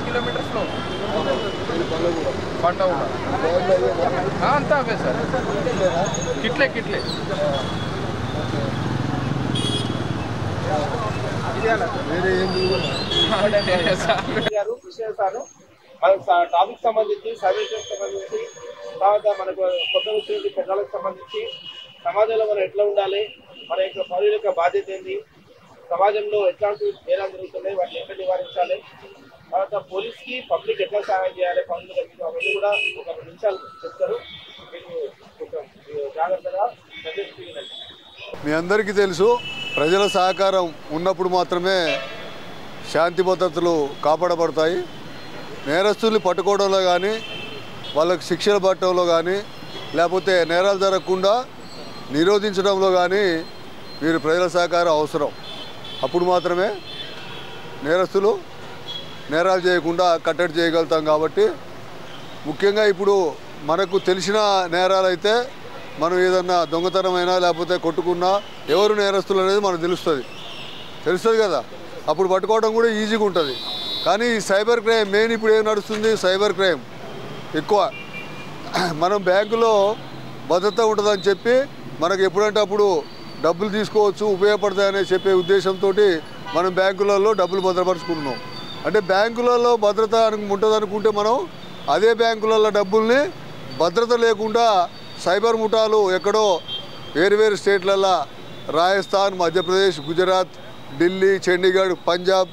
Kilometres अंत sir किट्ले किट्ले topic సంబంధించి services సంబంధించి తర్వాత మనకు కొత్త విషయం పెద్దలకు సంబంధించి సమాజంలో మనం ఎట్లా ఉండాలి, మన యొక్క పౌరుల యొక్క బాధ్యత ఏంటి, సమాజంలో ఎట్లాంటి నేరాలు జరుగుతున్నాయి వాటిని ఎట్లా నివారించాలి, తర్వాత పోలీస్కి పబ్లిక్ ఎట్లా సహాయం చేయాలి పౌరులకు అవన్నీ కూడా ఒక 2 నిమిషాలు చెప్తారు. మీరు జాగ్రత్తగా చదివించండి. మీ అందరికీ తెలుసు, ప్రజల సహకారం ఉన్నప్పుడు మాత్రమే శాంతి భద్రతలు కాపాడబడతాయి. నేరస్తుల్ని పట్టుకోవడంలో కానీ వాళ్ళకి శిక్షలు పట్టడంలో కానీ లేకపోతే నేరాలు జరగకుండా నిరోధించడంలో కానీ మీరు ప్రజల సహకారం అవసరం. అప్పుడు మాత్రమే నేరస్తులు నేరాలు చేయకుండా కట్టడి చేయగలుగుతాం. కాబట్టి ముఖ్యంగా ఇప్పుడు మనకు తెలిసిన నేరాలు అయితే మనం ఏదన్నా దొంగతనమైనా లేకపోతే కొట్టుకున్నా ఎవరు నేరస్తులు అనేది మనకు తెలుస్తుంది కదా. అప్పుడు పట్టుకోవడం కూడా ఈజీగా ఉంటుంది. కానీ ఈ సైబర్ క్రైమ్ మెయిన్ ఇప్పుడు ఏం నడుస్తుంది, సైబర్ క్రైమ్ ఎక్కువ. మనం బ్యాంకులో భద్రత ఉంటుందని చెప్పి మనకు ఎప్పుడంటే అప్పుడు డబ్బులు తీసుకోవచ్చు, ఉపయోగపడతాయని చెప్పే ఉద్దేశంతో మనం బ్యాంకులలో డబ్బులు భద్రపరుచుకుంటున్నాం. అంటే బ్యాంకులలో భద్రత ఉంటుంది అనుకుంటే మనం అదే బ్యాంకులలో డబ్బుల్ని భద్రత లేకుండా సైబర్ ముఠాలు ఎక్కడో వేరు స్టేట్లలో రాజస్థాన్, మధ్యప్రదేశ్, గుజరాత్, ఢిల్లీ, చండీగఢ్, పంజాబ్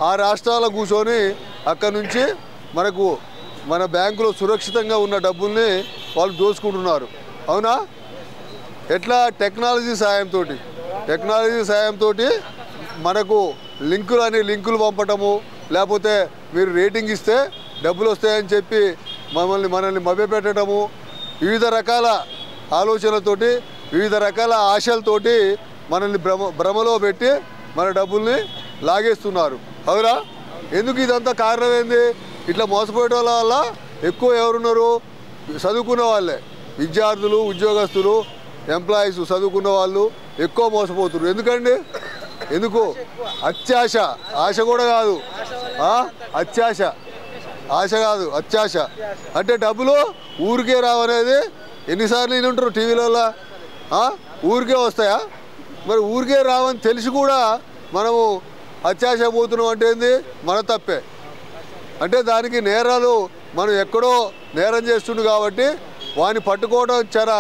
ఆ రాష్ట్రాల కూర్చొని అక్కడి నుంచి మనకు మన బ్యాంకులో సురక్షితంగా ఉన్న డబ్బుల్ని వాళ్ళు దోచుకుంటున్నారు. అవునా? ఎట్లా? టెక్నాలజీ సాయంతో మనకు లింకులు పంపటము, లేకపోతే మీరు రేటింగ్ ఇస్తే డబ్బులు వస్తాయని చెప్పి మనల్ని మభ్యపెట్టడము, వివిధ రకాల ఆలోచనలతోటి వివిధ రకాల ఆశలతోటి మనల్ని భ్రమలో పెట్టి మన డబ్బుల్ని లాగేస్తున్నారు. అవునా? ఎందుకు ఇదంతా కారణం ఏంది? ఇట్లా మోసపోయే వాళ్ళ వల్ల ఎక్కువ ఎవరున్నారు? చదువుకున్న వాళ్ళే, విద్యార్థులు, ఉద్యోగస్తులు, ఎంప్లాయీస్, చదువుకున్న వాళ్ళు ఎక్కువ మోసపోతున్నారు. ఎందుకండి? ఎందుకు? అత్యాశ. ఆశ కూడా కాదు, అత్యాశ. ఆశ కాదు, అత్యాశ. అంటే డబ్బులు ఊరికే రావనేది ఎన్నిసార్లు వినుంటారు టీవీలలో. ఊరికే వస్తాయా? మరి ఊరికే రావని తెలిసి కూడా మనము అత్యాశ పోతున్నాం అంటే ఏంది? మన తప్పే. అంటే దానికి నేరాలు మనం ఎక్కడో నేరం చేస్తుండు కాబట్టి వాడిని పట్టుకోవడం చాలా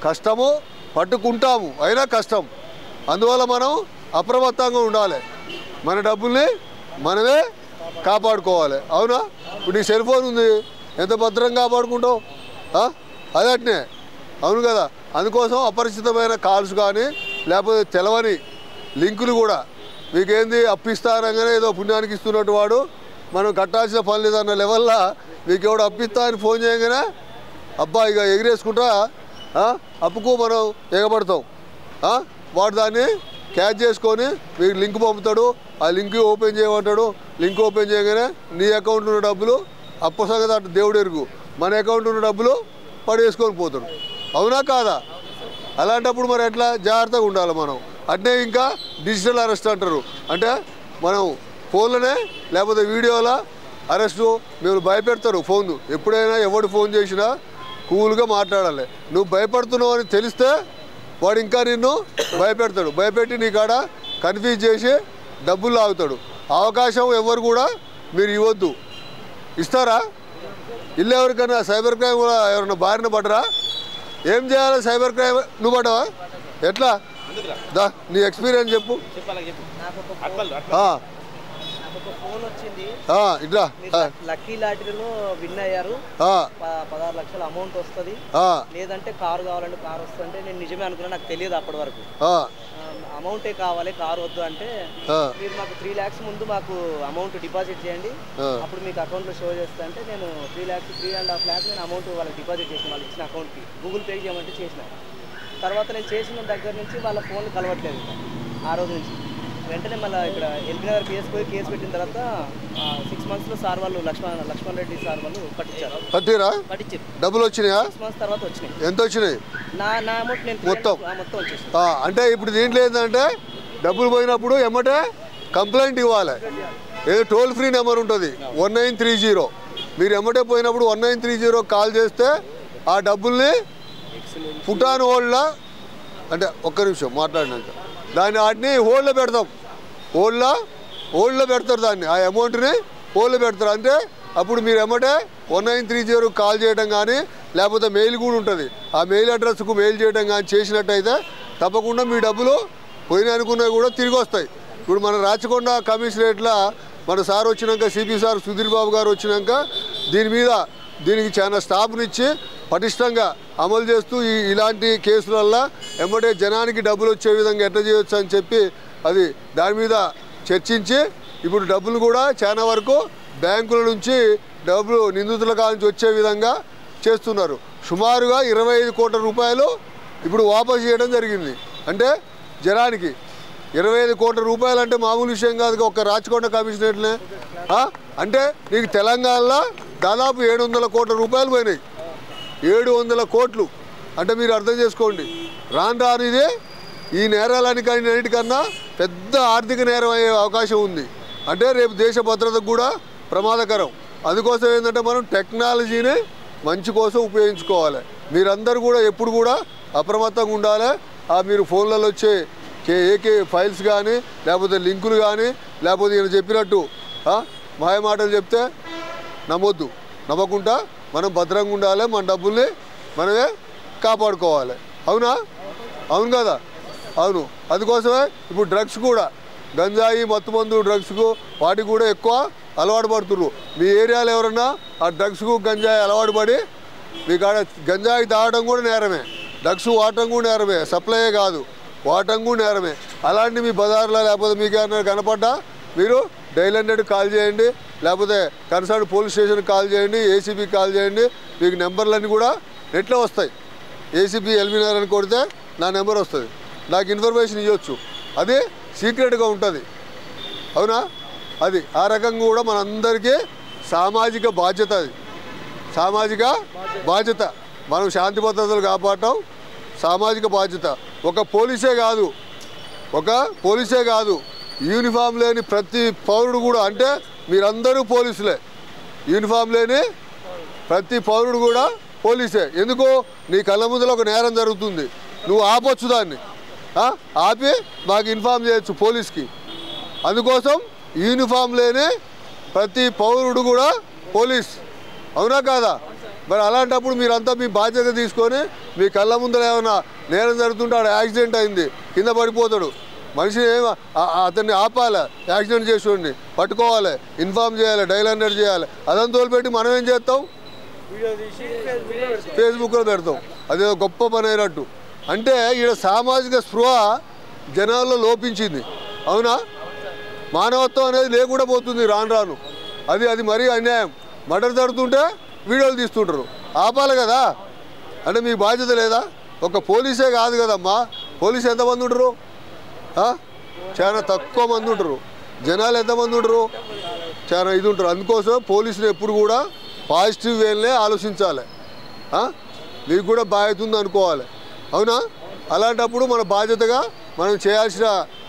కష్టము, పట్టుకుంటాము అయినా కష్టం. అందువల్ల మనం అప్రమత్తంగా ఉండాలి, మన డబ్బుల్ని మనమే కాపాడుకోవాలి. అవునా? ఇప్పుడు నీ సెల్ ఫోన్ ఉంది, ఎంత భద్రంగా కాపాడుకుంటావు? అదట్నే. అవును కదా? అందుకోసం అపరిచితమైన కాల్స్ కానీ లేకపోతే తెలవని లింకులు కూడా మీకేంది అప్పిస్తానగానే ఏదో పుణ్యానికి ఇస్తున్నట్టు వాడు మనం కట్టాల్సిన పని లేదన్న లెవెల్లో మీకు ఎవడు అప్పిస్తా అని ఫోన్ చేయగానే అబ్బా ఇక ఎగిరేసుకుంటా అప్పుకు మనం ఎగబడతాం. వాడు దాన్ని క్యాచ్ చేసుకొని మీకు లింక్ పంపుతాడు, ఆ లింక్ ఓపెన్ చేయమంటాడు. లింక్ ఓపెన్ చేయగానే నీ అకౌంట్ ఉన్న డబ్బులు అప్పు సంగతి అటు దేవుడు ఎరుగు, మన అకౌంట్ ఉన్న డబ్బులు పడేసుకొని పోతాడు. అవునా కాదా? అలాంటప్పుడు మరి ఎట్లా? జాగ్రత్తగా ఉండాలి మనం. అంటే ఇంకా డిజిటల్ అరెస్ట్ అంటారు. అంటే మనం ఫోన్లోనే లేకపోతే వీడియోలో అరెస్టు మీరు భయపెడతారు. ఫోన్ ఎప్పుడైనా ఎవడు ఫోన్ చేసినా కూల్గా మాట్లాడాలి. నువ్వు భయపడుతున్నావు అని తెలిస్తే వాడు ఇంకా నిన్ను భయపెడతాడు. భయపెట్టి నీ కాడ కన్ఫ్యూజ్ చేసి డబ్బులు లాగుతాడు. అవకాశం ఎవరు కూడా మీరు ఇవ్వద్దు. ఇస్తారా? ఇల్లు ఎవరికైనా సైబర్ క్రైమ్ కూడా ఎవరైనా బారిన పడరా? ఏం చేయాలి? సైబర్ క్రైమ్ నువ్వు పడ్డావా? ఎట్లా? దా నీ ఎక్స్పీరియన్స్ చెప్పు. ఇట్లా లక్కీ లాటరీలో విన్ అయ్యారు, 16 లక్షల అమౌంట్ వస్తుంది, లేదంటే కారు కావాలంటే కారు వస్తుంది అంటే నేను నిజమే అనుకున్నా, నాకు తెలియదు అప్పటి వరకు. అమౌంటే కావాలి, కారు వద్దు అంటే మీరు మాకు 3 lakhs ముందు మాకు అమౌంట్ డిపాజిట్ చేయండి, అప్పుడు మీకు అకౌంట్లో షో చేస్తా అంటే నేను 3.5 lakhs నేను అమౌంట్ వాళ్ళకి డిపాజిట్ చేసిన, వాళ్ళు ఇచ్చిన అకౌంట్కి గూగుల్ పే చేయమంటే చేసిన. తర్వాత నేను చేసిన దగ్గర నుంచి వాళ్ళ ఫోన్ కలవట్లేదు. ఆ రోజు నుంచి వెంటనే మళ్ళీ ఇక్కడ ఎల్బీ నగర్ పిఎస్ పోయి కేసు పెట్టిన తర్వాత 6 monthsలో సార్ వాళ్ళు లక్ష్మణ్ రెడ్డి సార్ వాళ్ళు పట్టించారు. పట్టించారు. డబ్బులు వచ్చినాయా? 6 months తర్వాత వచ్చినాయి. ఎంత వచ్చినాయి? నా అమౌంట్ నేను మొత్తం వచ్చేసి. అంటే ఇప్పుడు దీంట్లో ఏంటంటే డబ్బులు పోయినప్పుడు ఎమ్మటే కంప్లైంట్ ఇవ్వాలి. ఏదో టోల్ ఫ్రీ నెంబర్ ఉంటుంది 1930. మీరు ఎమ్మటే పోయినప్పుడు 1930 కాల్ చేస్తే ఆ డబ్బుల్ని పుటాన్ హోల్డ్లో, అంటే ఒక్క నిమిషం మాట్లాడినాక దాన్ని వాటిని హోల్డ్లో పెడతాం. హోల్డ్లో పెడతారు దాన్ని, ఆ అమౌంట్ని హోల్డ్లో పెడతారు. అంటే అప్పుడు మీరు ఎమ్మటే 1930 కాల్ చేయడం కానీ లేకపోతే మెయిల్ కూడా ఉంటుంది, ఆ మెయిల్ అడ్రస్కు మెయిల్ చేయడం కానీ చేసినట్టయితే తప్పకుండా మీ డబ్బులు పోయిన అనుకున్నవి కూడా తిరిగి వస్తాయి. ఇప్పుడు మన రాచకొండ కమిషనరేట్లో మన సార్ వచ్చినాక, సిపి సార్ సుధీర్ బాబు గారు వచ్చినాక దీనికి చాలా స్టాఫ్నిచ్చి పటిష్టంగా అమలు చేస్తూ ఇలాంటి కేసులల్లో ఎమ్మటే జనానికి డబ్బులు వచ్చే విధంగా ఎట్లా చేయొచ్చు అని చెప్పి అది దాని మీద చర్చించి ఇప్పుడు డబ్బులు కూడా చాలా వరకు బ్యాంకుల నుంచి డబ్బులు నిందితుల కానుంచి వచ్చే విధంగా చేస్తున్నారు. సుమారుగా 25 కోట్ల రూపాయలు ఇప్పుడు వాపసు చేయడం జరిగింది. అంటే జనానికి 25 కోట్ల రూపాయలు అంటే మామూలు విషయం కాదు. ఒక రాచకొండ కమిషనరేట్లే అంటే నీకు తెలంగాణలో దాదాపు 700 కోట్ల రూపాయలు పోయినాయి. 700 కోట్లు అంటే మీరు అర్థం చేసుకోండి. రాను ఇదే ఈ నేరాలన్నిటికన్నా పెద్ద ఆర్థిక నేరం అయ్యే అవకాశం ఉంది. అంటే రేపు దేశ భద్రతకు కూడా ప్రమాదకరం. అందుకోసం ఏంటంటే మనం టెక్నాలజీని మంచి కోసం ఉపయోగించుకోవాలి. మీరందరూ కూడా ఎప్పుడు కూడా అప్రమత్తంగా ఉండాలి. మీరు ఫోన్లలో వచ్చే ఏకే ఫైల్స్ కానీ లేకపోతే లింకులు కానీ లేకపోతే ఈయన చెప్పినట్టు మాయమాటలు చెప్తే నమ్మకుండా మనం భద్రంగా ఉండాలి. మన డబ్బుల్ని మనమే కాపాడుకోవాలి. అవును కదా? అవును. అందుకోసమే ఇప్పుడు డ్రగ్స్ కూడా, గంజాయి మత్తుమందు డ్రగ్స్కు వాటికి కూడా ఎక్కువ అలవాటు పడుతున్నారు. మీ ఏరియాలో ఎవరన్నా ఆ డ్రగ్స్కు గంజాయి అలవాటు పడి మీ కాడ గంజాయి తాగడం కూడా నేరమే, డ్రగ్స్ వాడటం కూడా నేరమే, సప్లయే కాదు వాడటం కూడా నేరమే. అలాంటి మీ బజార్లో లేకపోతే మీకు ఏమన్నా కనపడ్డా మీరు డైల్ 100 కాల్ చేయండి, లేకపోతే కన్సర్న్ పోలీస్ స్టేషన్కి కాల్ చేయండి, ఏసీబీకి కాల్ చేయండి. మీకు నెంబర్లన్నీ కూడా నెట్లో వస్తాయి. ఏసీబీ ఎల్బీ నగర్ అని కొడితే నా నెంబర్ వస్తుంది, నాకు ఇన్ఫర్మేషన్ ఇవ్వచ్చు. అది సీక్రెట్గా ఉంటుంది. అవునా? అది ఆ రకంగా కూడా మనందరికీ సామాజిక బాధ్యత. అది సామాజిక బాధ్యత. మనం శాంతి భద్రతలు కాపాడటం సామాజిక బాధ్యత. ఒక పోలీసే కాదు యూనిఫామ్ లేని ప్రతి పౌరుడు కూడా, అంటే మీరందరూ పోలీసులే, యూనిఫామ్ లేని ప్రతి పౌరుడు కూడా పోలీసే. ఎందుకు? నీ కళ్ళ ముందులో ఒక నేరం జరుగుతుంది, నువ్వు ఆపొచ్చు దాన్ని, ఆపి మాకు ఇన్ఫామ్ చేయొచ్చు పోలీస్కి. అందుకోసం యూనిఫామ్ లేని ప్రతి పౌరుడు కూడా పోలీస్. అవునా కాదా? మరి అలాంటప్పుడు మీరంతా మీ బాధ్యత తీసుకొని మీ కళ్ళ ముందర ఏమైనా నేరం జరుగుతుంటే ఆడ యాక్సిడెంట్ అయింది, కింద పడిపోతాడు, మనిషిని అతన్ని ఆపాలి, యాక్సిడెంట్ చేసేవాడిని పట్టుకోవాలి, ఇన్ఫామ్ చేయాలి, డైల్ 100 చేయాలి. అదంతా తోలిపెట్టి మనం ఏం చేస్తాం? ఫేస్బుక్లో పెడతాం. అదే గొప్ప పని అయినట్టు. అంటే ఈడ సామాజిక స్పృహ జనాల్లో లోపించింది. అవునా? మానవత్వం అనేది లేకుండా పోతుంది రాను. అది మరీ అన్యాయం. మర్డర్ జరుగుతుంటే వీడియోలు తీస్తుంటారు, ఆపాలి కదా. అంటే మీకు బాధ్యత లేదా? ఒక పోలీసే కాదు కదమ్మా, పోలీసు ఎంతమంది ఉంటారు? చాలా తక్కువ మంది ఉంటారు. జనాలు ఎంతమంది ఉంటారు? చాలా ఇది ఉంటారు. అందుకోసం పోలీసులు ఎప్పుడు కూడా పాజిటివ్ వేలనే ఆలోచించాలి. మీకు కూడా బాధ్యత ఉంది అనుకోవాలి. అవునా? అలాంటప్పుడు మన బాధ్యతగా మనం చేయాల్సిన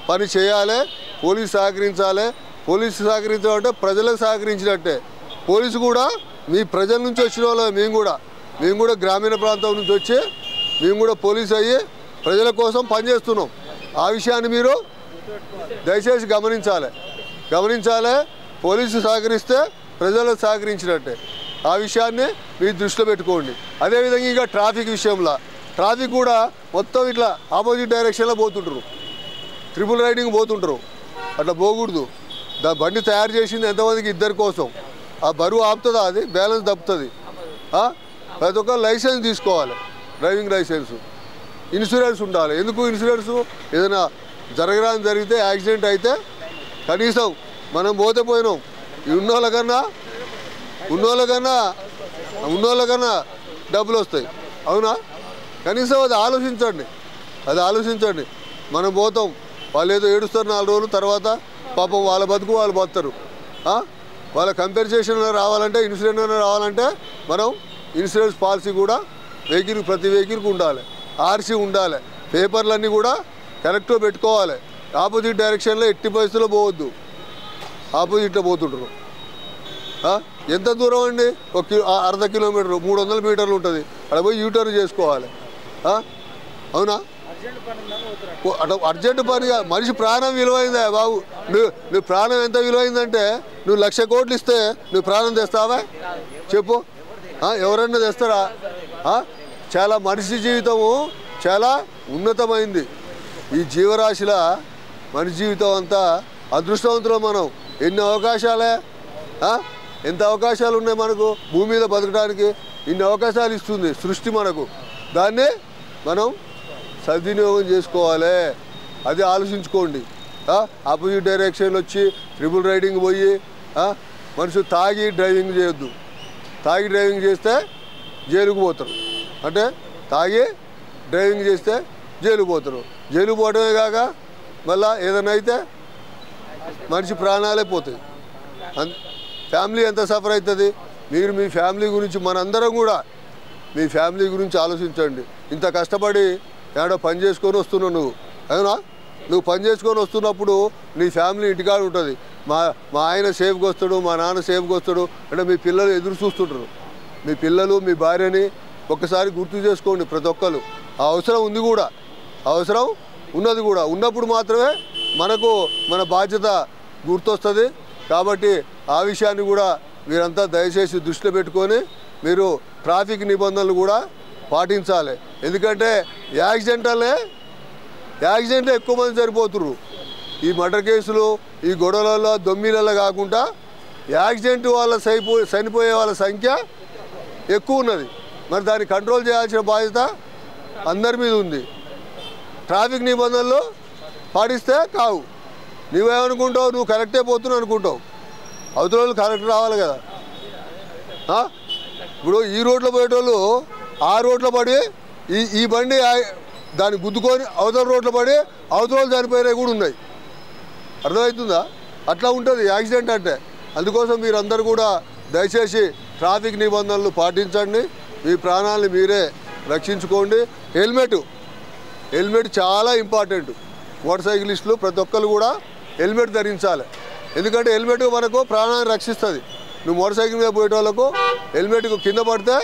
పని చేయాలి. పోలీసు సహకరించాలి. పోలీసు సహకరించడం అంటే ప్రజలకు సహకరించినట్టే. పోలీసు కూడా మీ ప్రజల నుంచి వచ్చిన వాళ్ళే. మేము కూడా గ్రామీణ ప్రాంతం నుంచి వచ్చి మేము కూడా పోలీసు అయ్యి ప్రజల కోసం పనిచేస్తున్నాం. ఆ విషయాన్ని మీరు దయచేసి గమనించాలి. పోలీసు సహకరిస్తే ప్రజలకు సహకరించినట్టే. ఆ విషయాన్ని మీరు దృష్టిలో పెట్టుకోండి. అదేవిధంగా ఇక ట్రాఫిక్ విషయంలో ట్రాఫిక్ కూడా మొత్తం ఇట్లా ఆపోజిట్ డైరెక్షన్లో పోతుంటారు, ట్రిపుల్ రైడింగ్ పోతుంటారు. అట్లా పోకూడదు. బండి తయారు చేసింది ఎంతమందికి? 2 కోసం. ఆ బరువు ఆపుతుందా? అది బ్యాలెన్స్ తప్పుతుంది. ప్రతి ఒక్క లైసెన్స్ తీసుకోవాలి, డ్రైవింగ్ లైసెన్సు, ఇన్సూరెన్స్ ఉండాలి. ఎందుకు ఇన్సూరెన్సు? ఏదైనా జరిగితే యాక్సిడెంట్ అయితే కనీసం మనం పోయినాం, ఉన్నోళ్ళకన్నా డబ్బులు వస్తాయి. అవునా? కనీసం అది ఆలోచించండి. మనం పోతాం, వాళ్ళు ఏదో ఏడుస్తారు 4 రోజులు, తర్వాత పాపం వాళ్ళ బతుకు వాళ్ళు బతుతారు. వాళ్ళ కంపెన్సేషన్ రావాలంటే, ఇన్సూరెన్స్ రావాలంటే మనం ఇన్సూరెన్స్ పాలసీ కూడా ప్రతి వెహికల్కి ఉండాలి, ఆర్సీ ఉండాలి, పేపర్లన్నీ కూడా కరెక్ట్గా పెట్టుకోవాలి. ఆపోజిట్ డైరెక్షన్లో ఎట్టి పరిస్థితుల్లో పోవద్దు, ఆపోజిట్లో పోతుంటారు. ఎంత దూరం అండి? ఒక అర్ధ కిలోమీటర్ 300 మీటర్లు ఉంటుంది, అక్కడ పోయి యూటర్న్ చేసుకోవాలి. అవునా? అర్జెంట్ పనిగా మనిషి ప్రాణం విలువైందా బాబు? నువ్వు ప్రాణం ఎంత విలువైందంటే నువ్వు 1,00,000 కోట్లు ఇస్తే నువ్వు ప్రాణం తెస్తావా చెప్పు? ఎవరన్నా తెస్తారా? చాలా మనిషి జీవితము చాలా ఉన్నతమైంది. ఈ జీవరాశిలో మనిషి జీవితం అంతా అదృష్టవంతులు మనం. ఎన్ని అవకాశాలే, ఎంత అవకాశాలు ఉన్నాయి మనకు భూమి మీద బతకడానికి. ఇన్ని అవకాశాలు ఇస్తుంది సృష్టి మనకు. దాన్ని మనం సద్వినియోగం చేసుకోవాలి. అది ఆలోచించుకోండి. ఆపోజిట్ డైరెక్షన్లో వచ్చి ట్రిపుల్ రైడింగ్ పోయి మనుషులు తాగి డ్రైవింగ్ చేయొద్దు. తాగి డ్రైవింగ్ చేస్తే జైలుకు పోతారు. అంటే తాగి డ్రైవింగ్ చేస్తే జైలుకు పోతారు. జైలుకు పోవడమే కాక మళ్ళీ ఏదైనా అయితే మనిషి ప్రాణాలే పోతాయి. ఫ్యామిలీ ఎంత సఫర్ అవుతుంది? మీరు మీ ఫ్యామిలీ గురించి, మనందరం కూడా మీ ఫ్యామిలీ గురించి ఆలోచించండి. ఇంత కష్టపడి ఏడో పని చేసుకొని వస్తున్నావు నువ్వు, అవునా? నువ్వు పని చేసుకొని వస్తున్నప్పుడు నీ ఫ్యామిలీ ఇంటికాడ ఉంటుంది. మా ఆయన సేఫ్గా వస్తాడు, మా నాన్న సేఫ్గా వస్తాడు అంటే మీ పిల్లలు ఎదురు చూస్తుంటారు. మీ పిల్లలు, మీ భార్యని ఒక్కసారి గుర్తు చేసుకోండి ప్రతి ఒక్కరు. ఆ అవసరం ఉంది కూడా, అవసరం ఉన్నది కూడా. ఉన్నప్పుడు మాత్రమే మనకు మన బాధ్యత గుర్తొస్తుంది. కాబట్టి ఆ విషయాన్ని కూడా మీరంతా దయచేసి దృష్టిలో పెట్టుకొని మీరు ట్రాఫిక్ నిబంధనలు కూడా పాటించాలి. ఎందుకంటే యాక్సిడెంట్లే ఎక్కువ మంది సరిపోతున్నారు. ఈ మర్డర్ కేసులు, ఈ గొడవలలో, దొమ్మిలలో కాకుండా యాక్సిడెంట్ వాళ్ళ చనిపోయే వాళ్ళ సంఖ్య ఎక్కువ ఉన్నది. మరి దాన్ని కంట్రోల్ చేయాల్సిన బాధ్యత అందరి మీద ఉంది. ట్రాఫిక్ నిబంధనలు పాటిస్తే కావు. నువ్వేమనుకుంటావు? నువ్వు కరెక్టే పోతున్నావు అనుకుంటావు. అవతల వాళ్ళు కరెక్ట్ రావాలి కదా. ఇప్పుడు ఈ రోడ్లో పోయేటోళ్ళు ఆ రోడ్లో పడి ఈ బండి దాన్ని గుద్దుకొని అవతల రోడ్లో పడి అవతల వాళ్ళు చనిపోయినవి కూడా ఉన్నాయి. అర్థమవుతుందా? అట్లా ఉంటుంది యాక్సిడెంట్ అంటే. అందుకోసం మీరందరూ కూడా దయచేసి ట్రాఫిక్ నిబంధనలు పాటించండి. మీ ప్రాణాలను మీరే రక్షించుకోండి. హెల్మెట్ చాలా ఇంపార్టెంట్. మోటార్ సైకిలిస్టులు ప్రతి ఒక్కరు కూడా హెల్మెట్ ధరించాలి. ఎందుకంటే హెల్మెట్ మనకు ప్రాణాన్ని రక్షిస్తుంది. నువ్వు మోటార్ సైకిల్ మీద పోయే వాళ్ళకు హెల్మెట్ కింద పడితే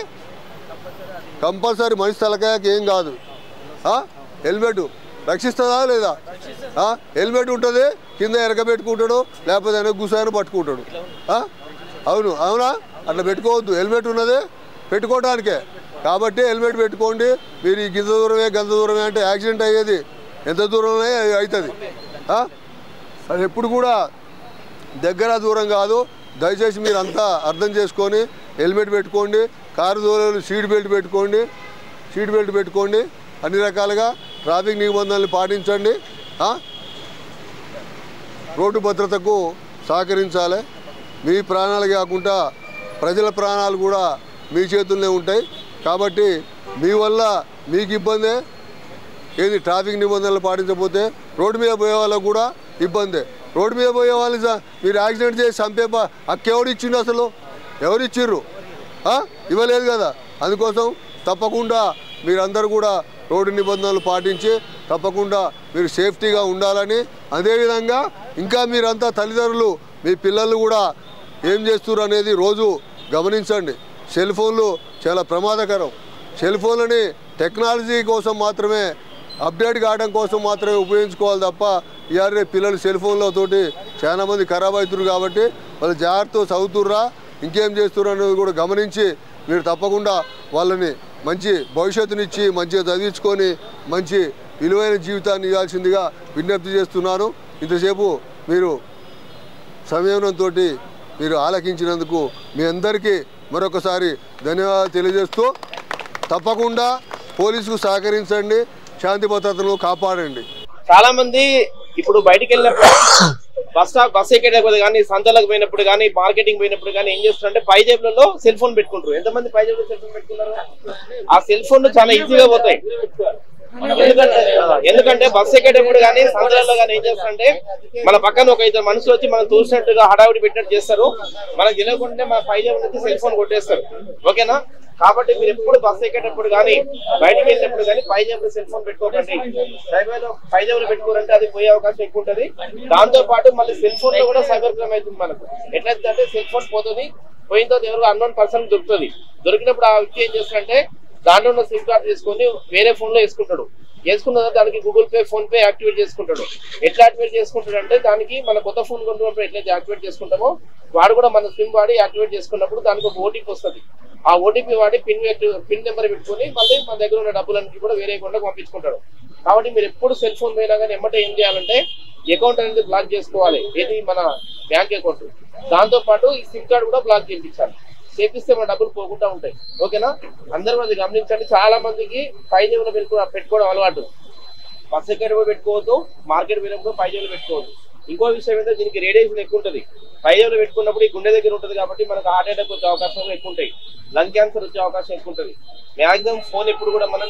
కంపల్సరీ మనిషి తలకాయకి ఏం కాదు. హెల్మెట్ రక్షిస్తుందా లేదా? హెల్మెట్ ఉంటుంది, కింద ఎరగబెట్టుకుంటాడు, లేకపోతే వెనక గుసాను పట్టుకుంటాడు. అవునా? అట్లా పెట్టుకోవద్దు. హెల్మెట్ ఉన్నది పెట్టుకోవడానికే. కాబట్టి హెల్మెట్ పెట్టుకోండి. మీరు ఈ గింత దూరమే గంత దూరమే అంటే యాక్సిడెంట్ అయ్యేది ఎంత దూరమే అవుతుంది. అది ఎప్పుడు కూడా దగ్గర దూరం కాదు. దయచేసి మీరు అంతా అర్థం చేసుకొని హెల్మెట్ పెట్టుకోండి. కారు దూరాలు సీట్ బెల్ట్ పెట్టుకోండి. అన్ని రకాలుగా ట్రాఫిక్ నిబంధనలు పాటించండి. రోడ్డు భద్రతకు సహకరించాలి. మీ ప్రాణాలు కాకుండా ప్రజల ప్రాణాలు కూడా మీ చేతుల్లోనే ఉంటాయి. కాబట్టి మీ వల్ల మీకు ఇబ్బందే. ఏది ట్రాఫిక్ నిబంధనలు పాటించకపోతే రోడ్డు మీద పోయే వాళ్ళకు కూడా ఇబ్బందే. రోడ్డు మీద పోయే వాళ్ళు మీరు యాక్సిడెంట్ చేసి చంపే ఎవరు ఇచ్చిండు? అసలు ఎవరు ఇచ్చిర్రు? ఇవ్వలేదు కదా. అందుకోసం తప్పకుండా మీరందరూ కూడా రోడ్డు నిబంధనలు పాటించి తప్పకుండా మీరు సేఫ్టీగా ఉండాలని, అదేవిధంగా ఇంకా మీరంతా తల్లిదండ్రులు మీ పిల్లలు కూడా ఏం చేస్తున్నారు అనేది రోజు గమనించండి. సెల్ ఫోన్లు చాలా ప్రమాదకరం. సెల్ ఫోన్లని టెక్నాలజీ కోసం మాత్రమే, అప్డేట్ కావడం కోసం మాత్రమే ఉపయోగించుకోవాలి తప్ప ఇవాళ పిల్లలు సెల్ ఫోన్లతోటి చాలా మంది ఖరాబ్ అవుతున్నారు. కాబట్టి వాళ్ళు జాగ్రత్తగా చదువుతుర్రా ఇంకేం చేస్తున్నారు అనేది కూడా గమనించి మీరు తప్పకుండా వాళ్ళని మంచి భవిష్యత్తునిచ్చి మంచిగా చదివించుకొని మంచి విలువైన జీవితాన్ని ఇవ్వాల్సిందిగా విజ్ఞప్తి చేస్తున్నాను. ఇంతసేపు మీరు సంయమనంతో మీరు ఆలకించినందుకు మీ అందరికీ మరొకసారి ధన్యవాదాలు తెలియజేస్తూ తప్పకుండా పోలీసుకు సహకరించండి, శాంతి భద్రతను కాపాడండి. చాలా మంది ఇప్పుడు బయటికి వెళ్ళినప్పుడు బస్ ఎక్కేటప్పుడు కానీ, సంతలకు పోయినప్పుడు కానీ, మార్కెటింగ్ పోయినప్పుడు కానీ ఏం చేస్తున్నారంటే పై జేబులలో సెల్ ఫోన్ పెట్టుకుంటారు. ఎంతమంది పై జేబులో సెల్ ఫోన్ పెట్టుకున్నారు? ఆ సెల్ ఫోన్ చాలా ఈజీగా పోతాయి. ఎందుకంటే బస్సు ఎక్కేటప్పుడు కానీ సందర్భంలో కానీ ఏం చేస్తారంటే మన పక్కన ఒక ఇద్దరు మనుషులు వచ్చి మనం చూసినట్టుగా హడావిడి పెట్టినట్టు చేస్తారు. మనకు తెలియకుంటే మన పైజాబ్ నుంచి సెల్ ఫోన్ కొట్టేస్తారు. ఓకేనా? కాబట్టి మీరు ఎప్పుడు బస్సు ఎక్కేటప్పుడు కానీ బయటికి వెళ్ళినప్పుడు కానీ పైజాబ్లో సెల్ ఫోన్ పెట్టుకోకండి. సైబర్ లో పైజాబ్లో పెట్టుకోరంటే అది పోయే అవకాశం ఎక్కువ ఉంటుంది. దాంతో పాటు మళ్ళీ సెల్ ఫోన్ లో కూడా సైబర్ క్రైమ్ అవుతుంది. మనకు ఎట్లయితే అంటే సెల్ ఫోన్ పోతుంది, పోయిన తర్వాత ఎవరు అన్నోన్ పర్సన్ దొరుకుతుంది. దొరికినప్పుడు ఆ వ్యక్తి ఏం చేస్తారంటే దాంట్లో ఉన్న సిమ్ కార్డ్ తీసుకొని వేరే ఫోన్ లో వేసుకుంటాడు. వేసుకున్న తర్వాత దానికి Google pay, phone pay activate చేసుకుంటాడు. ఎట్లా యాక్టివేట్ చేసుకుంటాడు అంటే దానికి మన కొత్త ఫోన్ కొనుక్కున్నప్పుడు ఎట్లయితే యాక్టివేట్ చేసుకుంటామో వాడు కూడా మన సిమ్ వాడి యాక్టివేట్ చేసుకున్నప్పుడు దానికి ఒక ఓటీపీ వస్తుంది. ఆ ఓటీపీ వాడి పిన్ నెంబర్ పెట్టుకుని మళ్ళీ మన దగ్గర ఉన్న డబ్బులన్నీ కూడా వేరే అకౌంట్కి పంపించుకుంటాడు. కాబట్టి మీరు ఎప్పుడు సెల్ ఫోన్ పోయినా కానీ ఎమ్మటే ఏం చేయాలంటే అకౌంట్ అనేది బ్లాక్ చేసుకోవాలి. ఏది మన బ్యాంక్ అకౌంట్. దాంతో పాటు ఈ సిమ్ కార్డ్ కూడా బ్లాక్ చేయించాలి. చేపిస్తే మన డబ్బులు పోకుండా ఉంటాయి. ఓకేనా? అందరూ అది గమనించండి. చాలా మందికి పైజేబులో పెట్టుకోవడం అలవాటు. బస్ ఎక్కడో పెట్టుకోవద్దు, మార్కెట్ పోయినప్పుడు పైజేబులో పెట్టుకోవద్దు. ఇంకో విషయం ఏంటంటే దీనికి రేడియేషన్ ఎక్కువ ఉంటుంది. పైజేబులో పెట్టుకున్నప్పుడు ఈ గుండె దగ్గర ఉంటుంది కాబట్టి మనకు హార్ట్ అటాక్ వచ్చే అవకాశాలు ఎక్కువ ఉంటాయి. లంగ్ క్యాన్సర్ వచ్చే అవకాశం ఎక్కువ ఉంటుంది. మ్యాక్సిమం ఫోన్ ఎప్పుడు కూడా మనం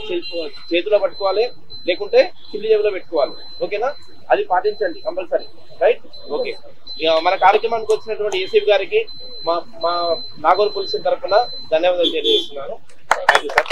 చేతిలో పట్టుకోవాలి, లేకుంటే కింది జేబులో పెట్టుకోవాలి. ఓకేనా? అది పాటించండి కంపల్సరీ. రైట్? ఓకే. మన కార్యక్రమానికి వచ్చినటువంటి ఏసీపీ గారికి మా నాగోల్ పోలీసు తరఫున ధన్యవాదాలు తెలియజేస్తున్నాను. Thank you sir.